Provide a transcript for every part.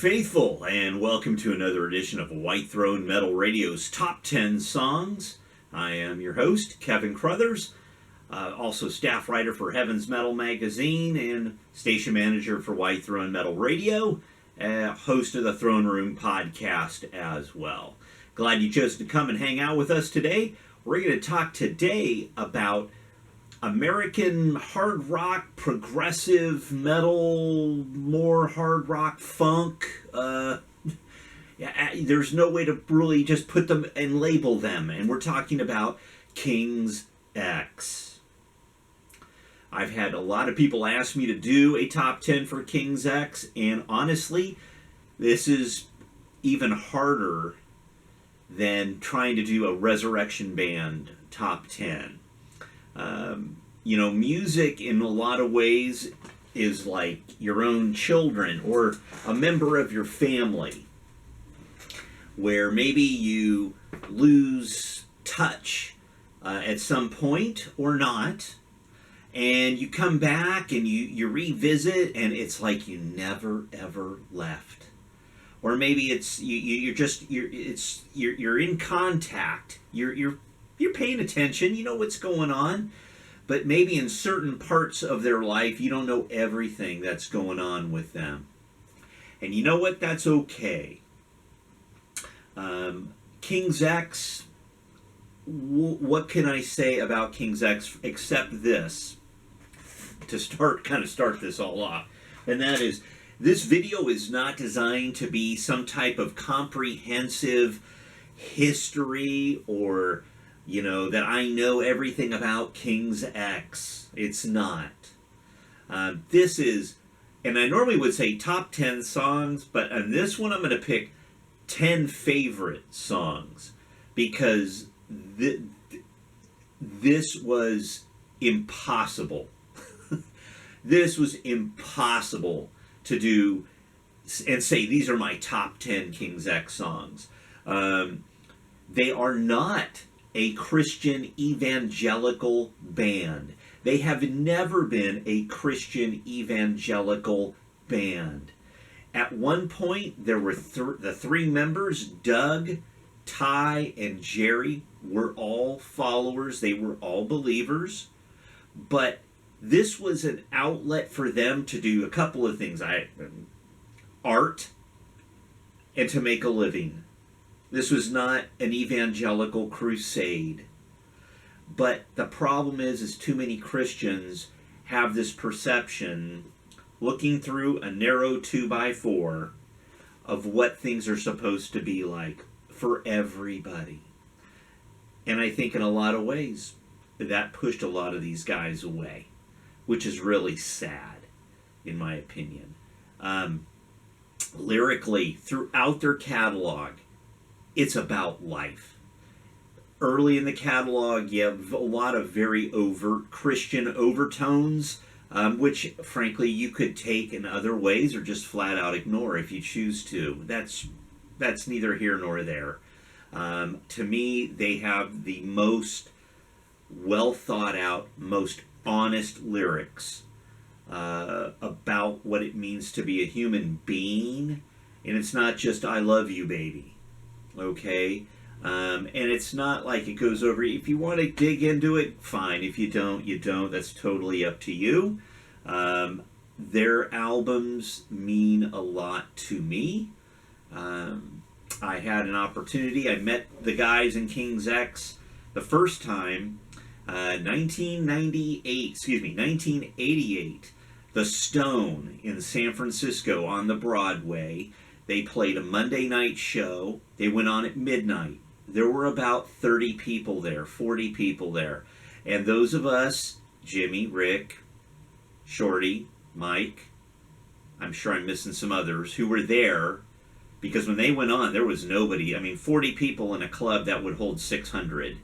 faithful, and welcome to another edition of White Throne Metal Radio's Top 10 Songs. I am your host, Keven Crothers, also staff writer for Heaven's Metal Magazine and station manager for White Throne Metal Radio, host of the Throne Room podcast as well. Glad you chose to come and hang out with us today. We're going to talk today about American hard rock, progressive metal, more hard rock, funk. There's no way to really just put them and label them. And we're talking about KingsX. I've had a lot of people ask me to do a top 10 for KingsX, and honestly, this is even harder than trying to do a Resurrection Band top 10. Music in a lot of ways is like your own children or a member of your family, where maybe you lose touch at some point or not, and you come back and you revisit, and it's like you never ever left. Or maybe it's you're in contact. You're paying attention. You know what's going on, but maybe in certain parts of their life you don't know everything that's going on with them. And you know what? That's okay. KingsX. What can I say about KingsX except this to start this all off, and that is, this video is not designed to be some type of comprehensive history or, that I know everything about KingsX. It's not. This is, and I normally would say top 10 songs, but on this one I'm going to pick 10 favorite songs, because this was impossible. This was impossible to do and say these are my top 10 KingsX songs. They are not a Christian evangelical band. They have never been a Christian evangelical band. At one point, there were the three members, Doug, Ty, and Jerry, were all followers. They were all believers. But this was an outlet for them to do a couple of things. Art and to make a living. This was not an evangelical crusade. But the problem is too many Christians have this perception, looking through a narrow 2x4, of what things are supposed to be like for everybody. And I think in a lot of ways, that pushed a lot of these guys away, which is really sad, in my opinion. Lyrically, throughout their catalog, it's about life. Early in the catalog, you have a lot of very overt Christian overtones, which, frankly, you could take in other ways or just flat out ignore if you choose to. That's neither here nor there. To me, they have the most well thought out, most honest lyrics about what it means to be a human being. And it's not just "I love you, baby." Okay? And it's not like it goes over. If you want to dig into it, fine. If you don't, you don't. That's totally up to you. Their albums mean a lot to me. I had an opportunity. I met the guys in KingsX the first time, 1988, The Stone in San Francisco on the Broadway. They played a Monday night show. They went on at midnight. There were about 30 people there, 40 people there. And those of us, Jimmy, Rick, Shorty, Mike, I'm sure I'm missing some others, who were there, because when they went on, there was nobody. 40 people in a club that would hold 600.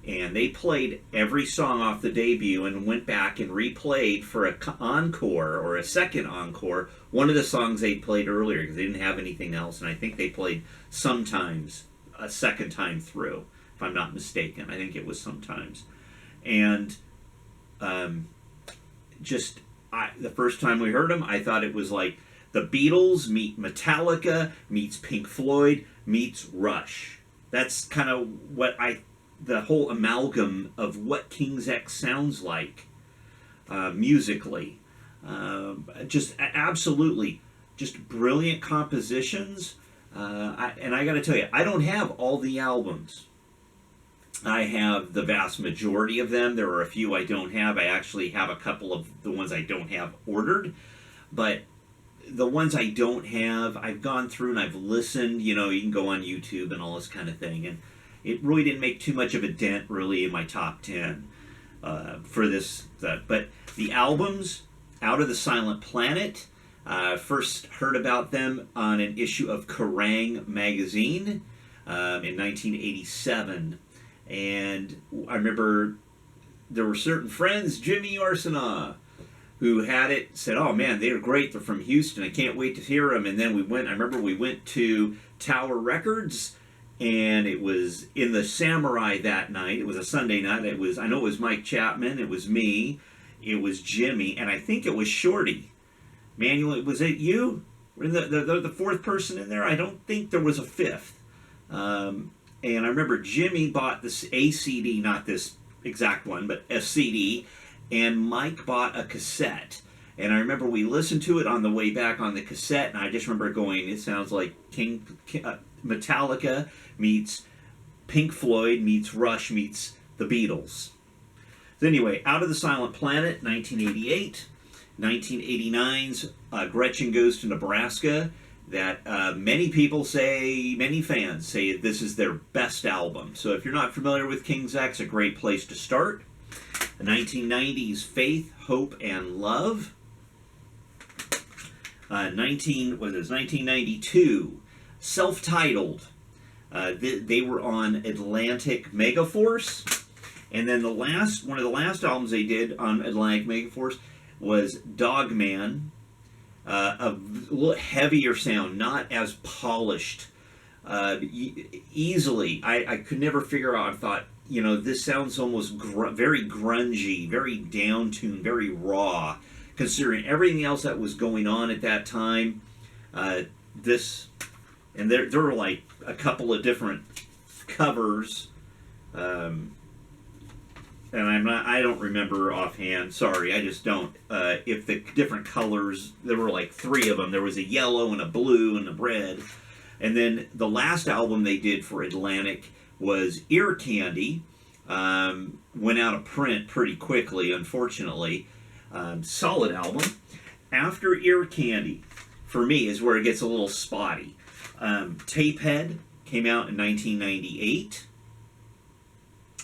And they played every song off the debut and went back and replayed for an encore or a second encore one of the songs they played earlier, because they didn't have anything else. And I think they played Sometimes a second time through, if I'm not mistaken. I think it was Sometimes. And the first time we heard them, I thought it was like The Beatles meet Metallica, meets Pink Floyd, meets Rush. That's kind of the whole amalgam of what KingsX sounds like musically. Just absolutely, just brilliant compositions. And I got to tell you, I don't have all the albums. I have the vast majority of them. There are a few I don't have. I actually have a couple of the ones I don't have ordered. But the ones I don't have, I've gone through and I've listened. You know, you can go on YouTube and all this kind of thing. And it really didn't make too much of a dent, really, in my top 10 for this. But the albums, Out of the Silent Planet, first heard about them on an issue of Kerrang! Magazine in 1987. And I remember there were certain friends, Jimmy Arsenault, who had it, said, oh man, they're great, they're from Houston, I can't wait to hear them. And then I remember we went to Tower Records, and it was in the Samurai that night. It was a Sunday night. I know it was Mike Chapman, it was me, it was Jimmy, and I think it was Shorty. Manuel, was it you? Were the fourth person in there? I don't think there was a fifth. And I remember Jimmy bought this a CD, not this exact one, but a CD, and Mike bought a cassette. And I remember we listened to it on the way back on the cassette, and I just remember going, it sounds like Metallica meets Pink Floyd meets Rush meets the Beatles. So anyway, Out of the Silent Planet, 1988. 1989's Gretchen Goes to Nebraska, that many fans say this is their best album. So if you're not familiar with KingsX, a great place to start. The 1990s Faith, Hope, and Love. 1992, Self-Titled. They were on Atlantic Megaforce. And then one of the last albums they did on Atlantic Megaforce was Dogman. A little heavier sound, not as polished. Easily, I could never figure out. I thought, this sounds almost very grungy, very down-tuned, very raw, considering everything else that was going on at that time. And there were like a couple of different covers. And I don't remember offhand. Sorry, I just don't. If the different colors, there were like 3 of them. There was a yellow and a blue and a red. And then the last album they did for Atlantic was Ear Candy. Went out of print pretty quickly, unfortunately. Solid album. After Ear Candy, for me, is where it gets a little spotty. Tapehead came out in 1998.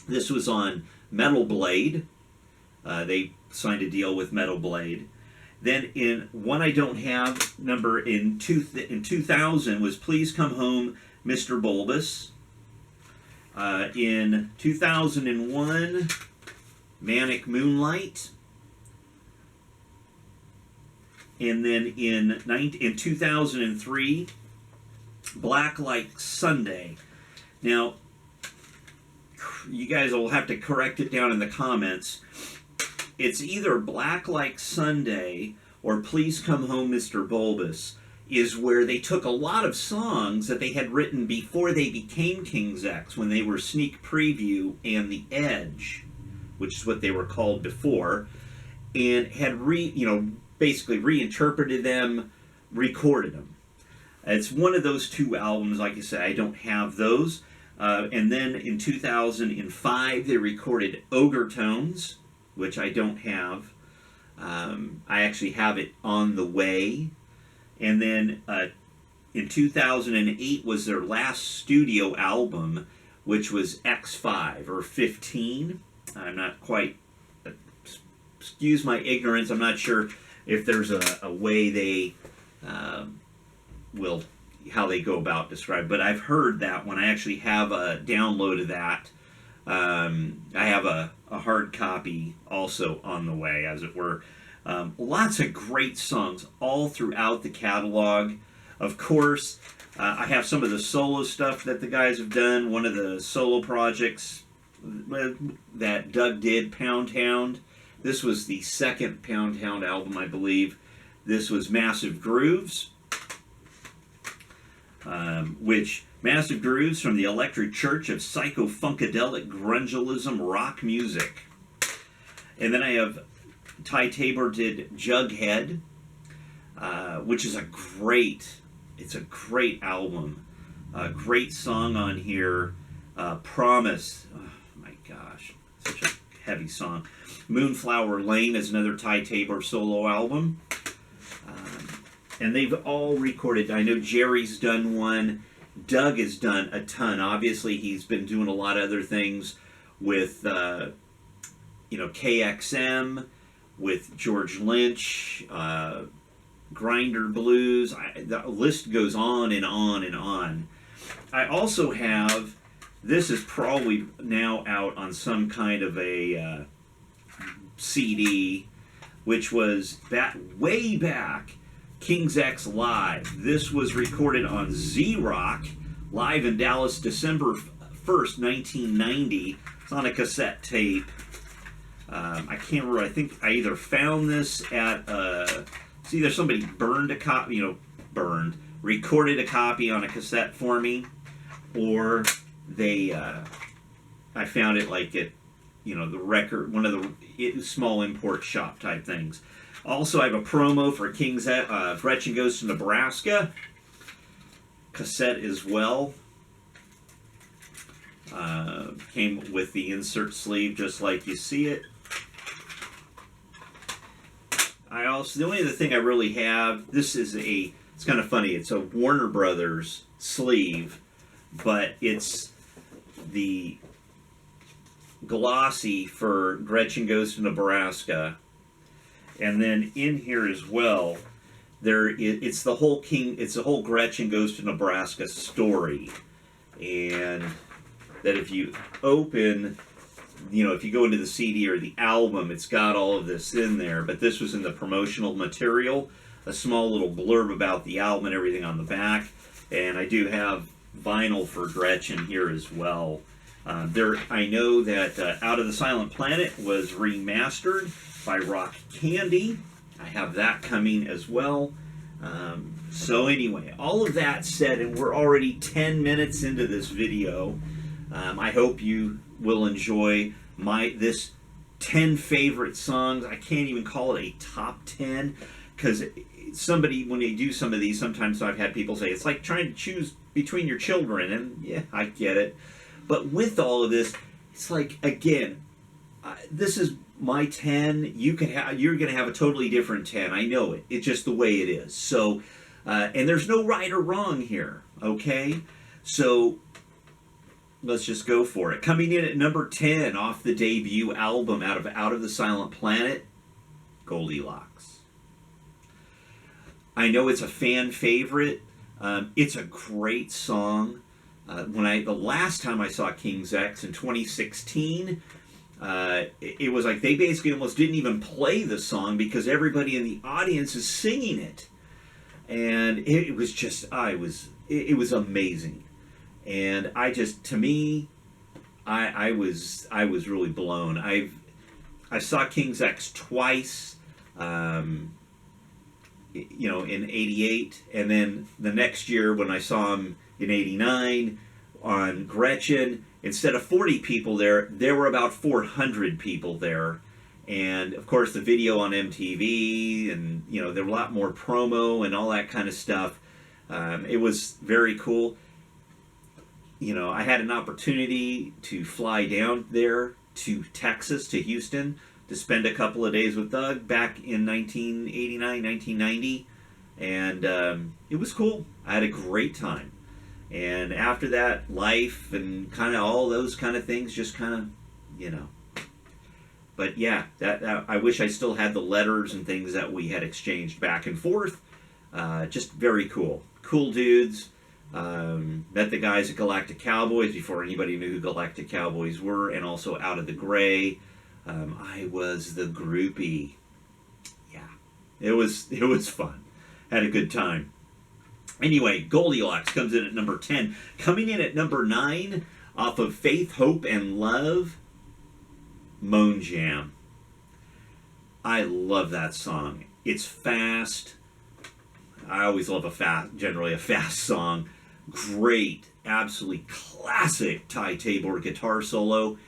This was on Metal Blade. They signed a deal with Metal Blade. Then in one I don't have, in 2000 was Please Come Home, Mr. Bulbous. In 2001, Manic Moonlight. And then in 2003, Black Like Sunday. Now, you guys will have to correct it down in the comments. It's either Black Like Sunday or Please Come Home, Mr. Bulbous, is where they took a lot of songs that they had written before they became KingsX, when they were Sneak Preview and The Edge, which is what they were called before, and had basically reinterpreted them, recorded them. It's one of those 2 albums. Like I said, I don't have those. And then in 2005, they recorded Ogre Tones, which I don't have. I actually have it on the way. And then in 2008 was their last studio album, which was X5 or 15. I'm not quite, excuse my ignorance, I'm not sure if there's a way they how they go about describing, but I've heard that one. I actually have a download of that. I have a hard copy also on the way, as it were. Lots of great songs all throughout the catalog. Of course, I have some of the solo stuff that the guys have done. One of the solo projects that Doug did, Pound Hound. This was the second Pound Hound album, I believe, This was Massive Grooves, which Massive Grooves from the Electric Church of Psycho-Funkadelic Grungealism Rock Music. And then I have Ty Tabor did Jughead, which is it's a great album. A great song on here, Promise. Oh my gosh, such a heavy song. Moonflower Lane is another Ty Tabor solo album. And they've all recorded. I know Jerry's done one. Doug has done a ton. Obviously, he's been doing a lot of other things with, KXM, with George Lynch, Grinder Blues. The list goes on and on and on. I also have, this is probably now out on some kind of a CD, which was way back, KingsX Live. This was recorded on Z-Rock, live in Dallas, December 1st, 1990. It's on a cassette tape. I can't remember. I think I either found this at, it's either somebody burned a copy, recorded a copy on a cassette for me, or I found it like at, the record, one of the small import shop type things. Also, I have a promo for KingsX, Gretchen Goes to Nebraska, cassette as well. Came with the insert sleeve just like you see it. The only other thing I really have, it's kind of funny, it's a Warner Brothers sleeve, but it's the glossy for Gretchen Goes to Nebraska. And then in here as well, it's the whole Gretchen Goes to Nebraska story. And that if you open, if you go into the CD or the album, it's got all of this in there. But this was in the promotional material, a small little blurb about the album and everything on the back. And I do have vinyl for Gretchen here as well. I know that Out of the Silent Planet was remastered by Rock Candy. I have that coming as well. So anyway, all of that said, and we're already 10 minutes into this video. I hope you will enjoy this 10 favorite songs. I can't even call it a top 10, because when they do some of these, sometimes I've had people say it's like trying to choose between your children, and yeah, I get it. But with all of this, it's like, again, this is my 10. You're going to have a totally different 10. I know it. It's just the way it is. So, and there's no right or wrong here, okay? So let's just go for it. Coming in at number 10 off the debut album Out of the Silent Planet, Goldilox. I know it's a fan favorite. It's a great song. The last time I saw KingsX in 2016, it was like they basically almost didn't even play the song because everybody in the audience is singing it, and it was just it was amazing. And I was really blown. I saw KingsX twice, in '88, and then the next year when I saw him in '89 on Gretchen, instead of 40 people there were about 400 people there. And of course the video on MTV, and there were a lot more promo and all that kind of stuff. It was very cool. I had an opportunity to fly down there to Texas, to Houston, to spend a couple of days with Doug back in 1989, 1990. And it was cool. I had a great time. And after that, life and kind of all those kind of things just kind of, But yeah, that I wish I still had the letters and things that we had exchanged back and forth. Just very cool. Cool dudes. Met the guys at Galactic Cowboys before anybody knew who Galactic Cowboys were, and also Out of the Gray. I was the groupie. Yeah, it was fun. Had a good time. Anyway, Goldilox comes in at number 10. Coming in at number 9, off of Faith, Hope, and Love, Moanjam. I love that song. It's fast. I always love generally a fast song. Great, absolutely classic Ty Tabor guitar solo.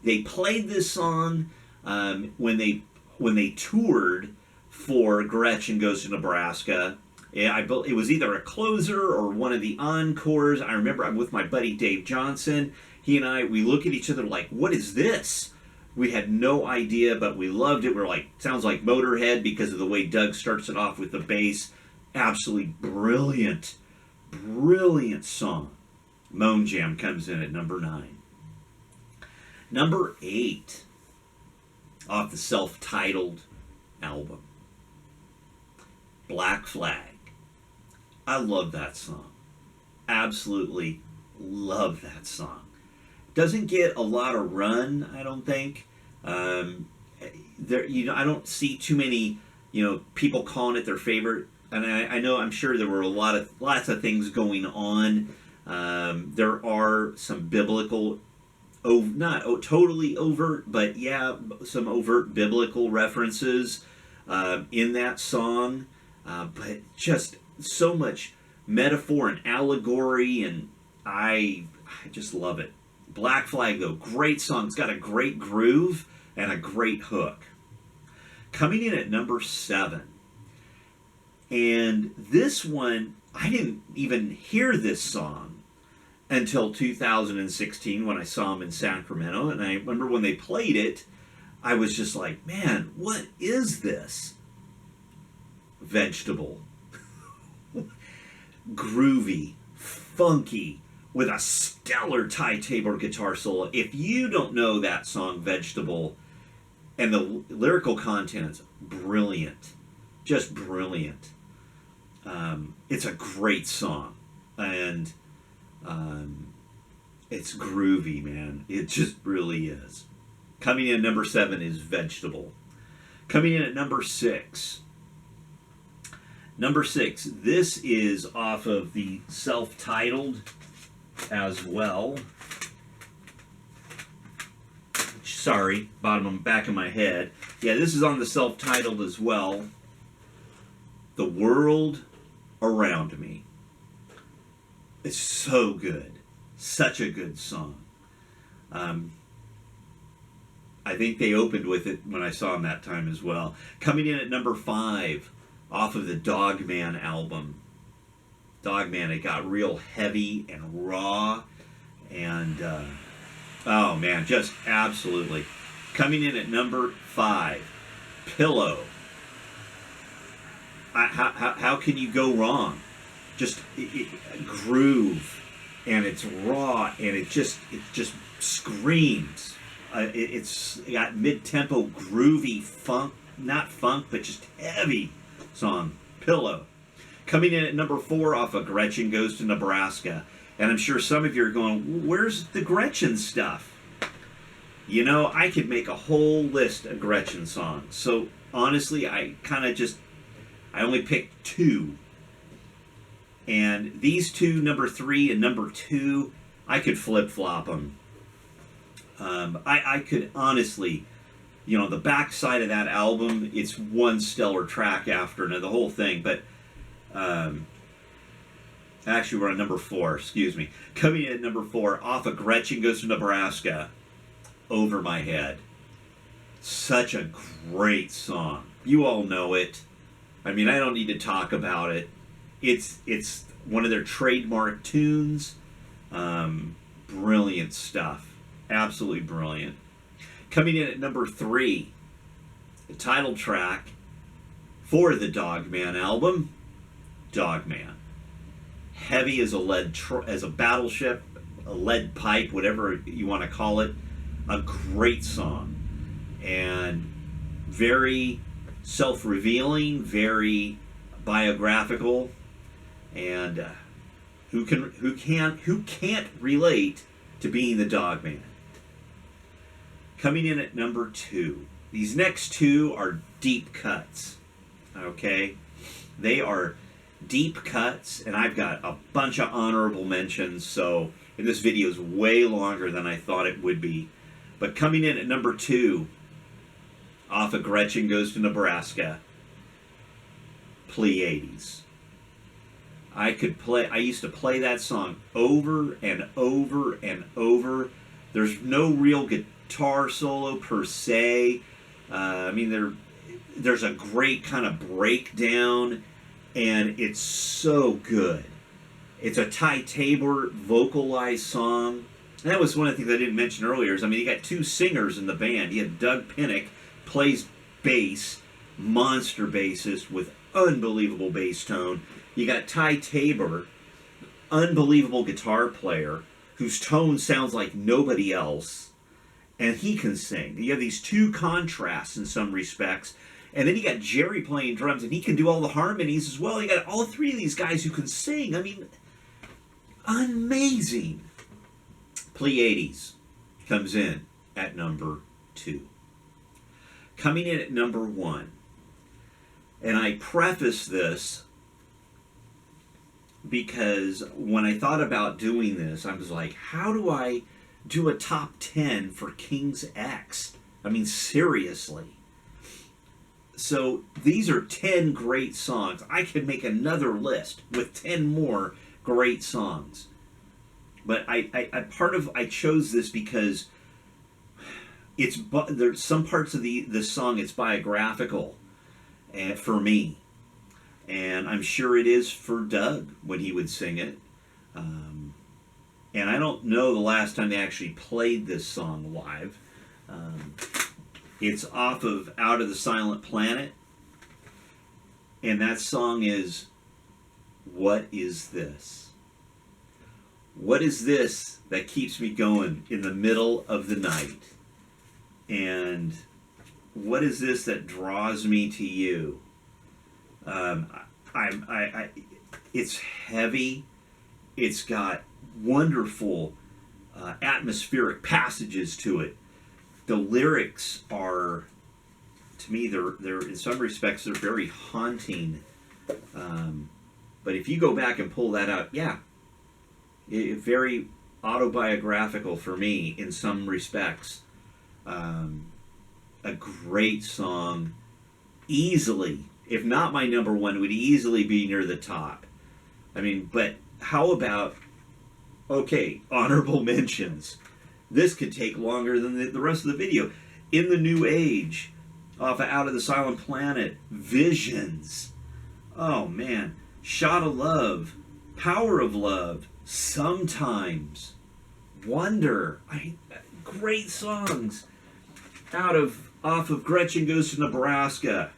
They played this song when they toured for Gretchen Goes to Nebraska. Yeah, it was either a closer or one of the encores. I remember I'm with my buddy Dave Johnson. He and I, we look at each other like, what is this? We had no idea, but we loved it. We're like, sounds like Motorhead because of the way Doug starts it off with the bass. Absolutely brilliant, brilliant song. Moanjam comes in at number 9. Number 8, off the self-titled album, Black Flag. I love that song. Absolutely love that song. Doesn't get a lot of run, I don't think. I don't see too many, people calling it their favorite. And I'm sure there were lots of things going on. There are some biblical, not totally overt, but yeah, some overt biblical references in that song. But just so much metaphor and allegory, and I just love it. Black Flag, though, great song. It's got a great groove and a great hook. Coming in at number 7. And this one, I didn't even hear this song until 2016 when I saw them in Sacramento. And I remember when they played it, I was just like, man, what is this? Vegetable. Groovy, funky, with a stellar Ty Tabor guitar solo. If you don't know that song, Vegetable, and the lyrical content's brilliant. Just brilliant. It's a great song. And it's groovy, man. It just really is. Coming in at number 7 is Vegetable. Coming in at number 6. Number 6, this is off of the self-titled as well. Sorry, back of my head. Yeah, this is on the self-titled as well. The World Around Me. It's so good. Such a good song. I think they opened with it when I saw them that time as well. Coming in at number 5, off of the Dogman album. Dogman, it got real heavy and raw, and oh man, just absolutely. Coming in at number 5, Pillow. How can you go wrong? Just groove, and it's raw, and it just screams. It's got mid-tempo, groovy funk, not funk, but just heavy song, Pillow. Coming in at number 4 off of Gretchen Goes to Nebraska. And I'm sure some of you are going, where's the Gretchen stuff? I could make a whole list of Gretchen songs. So honestly, I only picked 2. And these 2, number 3 and number 2, I could flip-flop them. I could honestly, the backside of that album, it's one stellar track after another, the whole thing. But actually, we're on number 4, excuse me. Coming in at number 4, off of Gretchen Goes to Nebraska, Over My Head. Such a great song. You all know it. I mean, I don't need to talk about it. It's one of their trademark tunes. Brilliant stuff. Absolutely brilliant. Coming in at number 3, the title track for the Dogman album, Dogman. Heavy as as a battleship, a lead pipe, whatever you want to call it. A great song. And very self-revealing, very biographical, and who can't relate to being the Dogman? Coming in at number 2. These next 2 are deep cuts. Okay? They are deep cuts, and I've got a bunch of honorable mentions, so and this video is way longer than I thought it would be. But coming in at number 2, off of Gretchen Goes to Nebraska, Pleiades. I used to play that song over and over and over. There's no real guitar solo per se. I mean, there's a great kind of breakdown, and it's so good. It's a Ty Tabor vocalized song. And that was one of the things I didn't mention earlier. Is, I mean, you got two singers in the band. You have Doug Pinnick, plays bass, monster bassist with unbelievable bass tone. You got Ty Tabor, unbelievable guitar player, whose tone sounds like nobody else, and he can sing. You have these two contrasts in some respects. And then you got Jerry playing drums, and he can do all the harmonies as well. You got all three of these guys who can sing. I mean, amazing. Pleiades comes in at number 2. Coming in at number 1. And I preface this because when I thought about doing this, I was like, how do I do a top 10 for KingsX? I mean, seriously. So these are 10 great songs. I could make another list with 10 more great songs. But I chose this because there's some parts of the song it's biographical, and for me, and I'm sure it is for Doug when he would sing it. And I don't know the last time they actually played this song live. It's off of Out of the Silent Planet, and that song is What Is This? What is this that keeps me going in the middle of the night? And what is this that draws me to you? It's heavy. It's got wonderful atmospheric passages to it. The lyrics are, to me, they're in some respects they're very haunting. But if you go back and pull that out, yeah, very autobiographical for me in some respects. A great song, easily, if not my number one, would easily be near the top. I mean, but how about, okay, honorable mentions. This could take longer than the rest of the video. In the New Age, off of Out of the Silent Planet, Visions. Oh man, Shot of Love, Power of Love, Sometimes, Wonder. Great songs. Off of Gretchen Goes to Nebraska.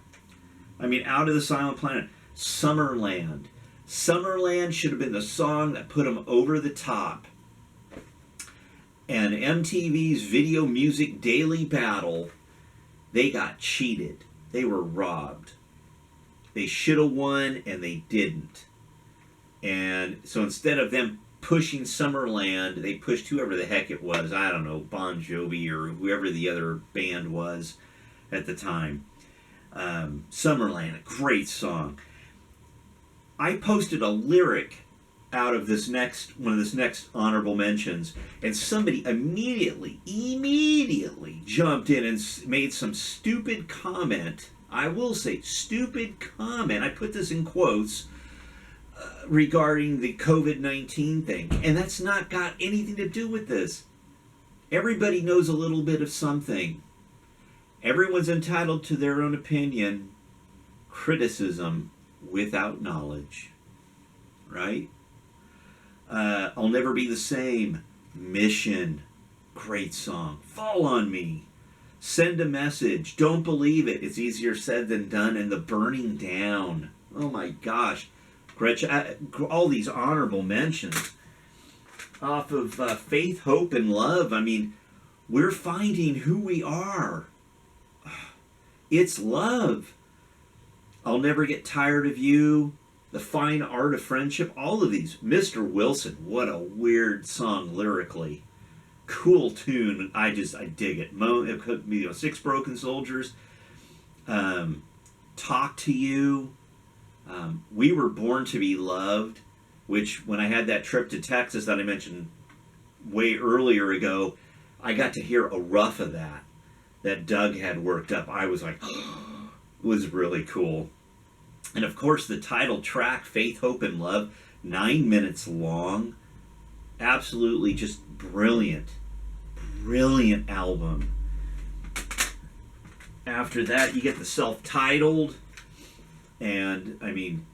I mean, Out of the Silent Planet, Summerland. Summerland should have been the song that put them over the top. And MTV's Video Music Daily Battle, they got cheated. They were robbed. They should have won, and they didn't. And so instead of them pushing Summerland, they pushed whoever the heck it was. I don't know, Bon Jovi or whoever the other band was at the time. Summerland, a great song. I posted a lyric out of one of this next honorable mentions, and somebody immediately jumped in and made some stupid comment. I will say stupid comment. I put this in quotes regarding the COVID-19 thing, and that's not got anything to do with this. Everybody knows a little bit of something. Everyone's entitled to their own opinion. Criticism without knowledge, right? I'll Never Be the Same, Mission, great song. Fall on Me, Send a Message, Don't Believe It, It's Easier Said Than Done, and The Burning Down. Oh my gosh, Gretchen, all these honorable mentions. Off of Faith, Hope, and Love, I mean, we're finding who we are. It's love. I'll Never Get Tired of You, The Fine Art of Friendship, all of these. Mr. Wilson, what a weird song lyrically. Cool tune, I dig it. Six Broken Soldiers, Talk to You, We Were Born to Be Loved, which when I had that trip to Texas that I mentioned way earlier ago, I got to hear a rough of that Doug had worked up. I was like, it was really cool. And of course, the title track, Faith, Hope, and Love, 9 minutes long. Absolutely just brilliant. Brilliant album. After that, you get the self-titled. And, I mean,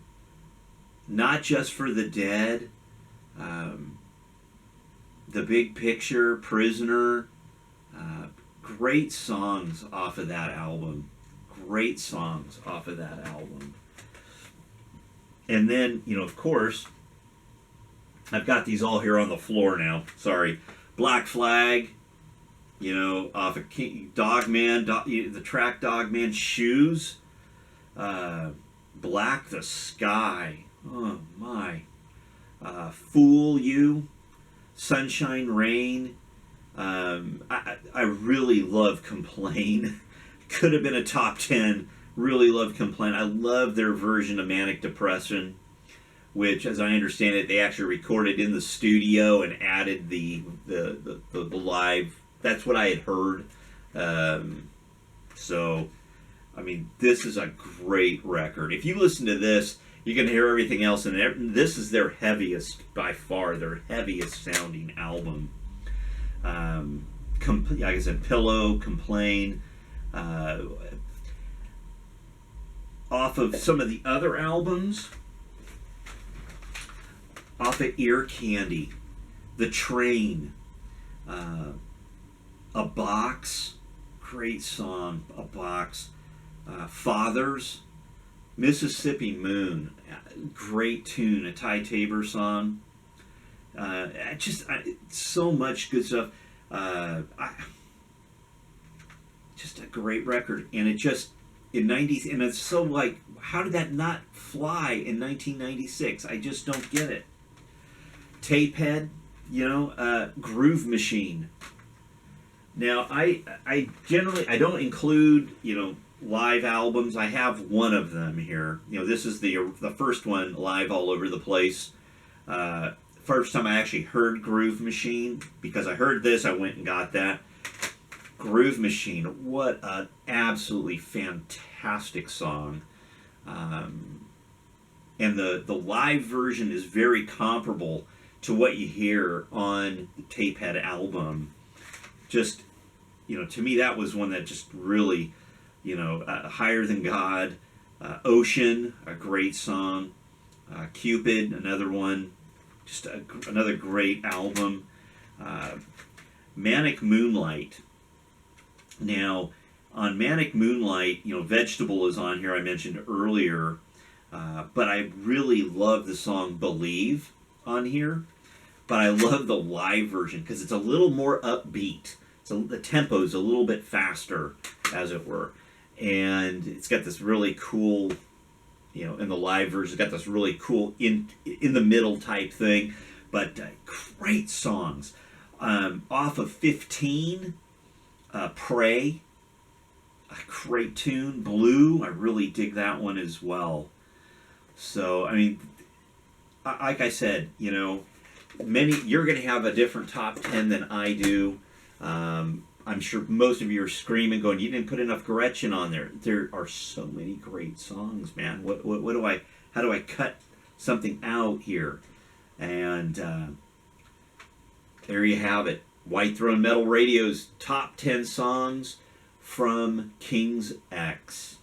Not Just for the Dead. The Big Picture, Prisoner. Great songs off of that album. Great songs off of that album. And then, of course, I've got these all here on the floor now. Sorry. Black Flag, off of Dogman, the track Dogman, Shoes. Black the Sky. Oh, my. Fool You. Sunshine Rain. I really love Complain. Could have been a top 10. Really love Complain. I love their version of Manic Depression, which, as I understand it, they actually recorded in the studio and added the live. That's what I had heard. So, I mean, this is a great record. If you listen to this, you can hear everything else, and this is their heaviest, by far, their heaviest sounding album. Like I said, Pillow, Complain. Off of some of the other albums, off of Ear Candy, The Train, A Box, great song, A Box, Fathers, Mississippi Moon, great tune, a Ty Tabor song. So much good stuff. Just a great record, and and it's so like, how did that not fly in 1996? I just don't get it. Tapehead, Groove Machine. Now, I generally don't include live albums. I have one of them here. This is the first one, Live All Over the Place. First time I actually heard Groove Machine, because I heard this, I went and got that. Groove Machine, what an absolutely fantastic song. And the live version is very comparable to what you hear on the Tapehead album. Just, to me, that was one that just really, Higher Than God, Ocean, a great song, Cupid, another one, just another great album. Manic Moonlight. Now, on Manic Moonlight, Vegetable is on here, I mentioned earlier, but I really love the song Believe on here, but I love the live version because it's a little more upbeat. So the tempo is a little bit faster, as it were, and it's got this really cool, in the live version, it's got this really cool in the middle type thing, but great songs. Off of 15, Pray, a great tune. Blue, I really dig that one as well. So, I mean, like I said, you're going to have a different top 10 than I do. I'm sure most of you are screaming, going, "You didn't put enough Gretchen on there." There are so many great songs, man. How do I cut something out here? And there you have it. White Throne Metal Radio's top 10 songs from KingsX.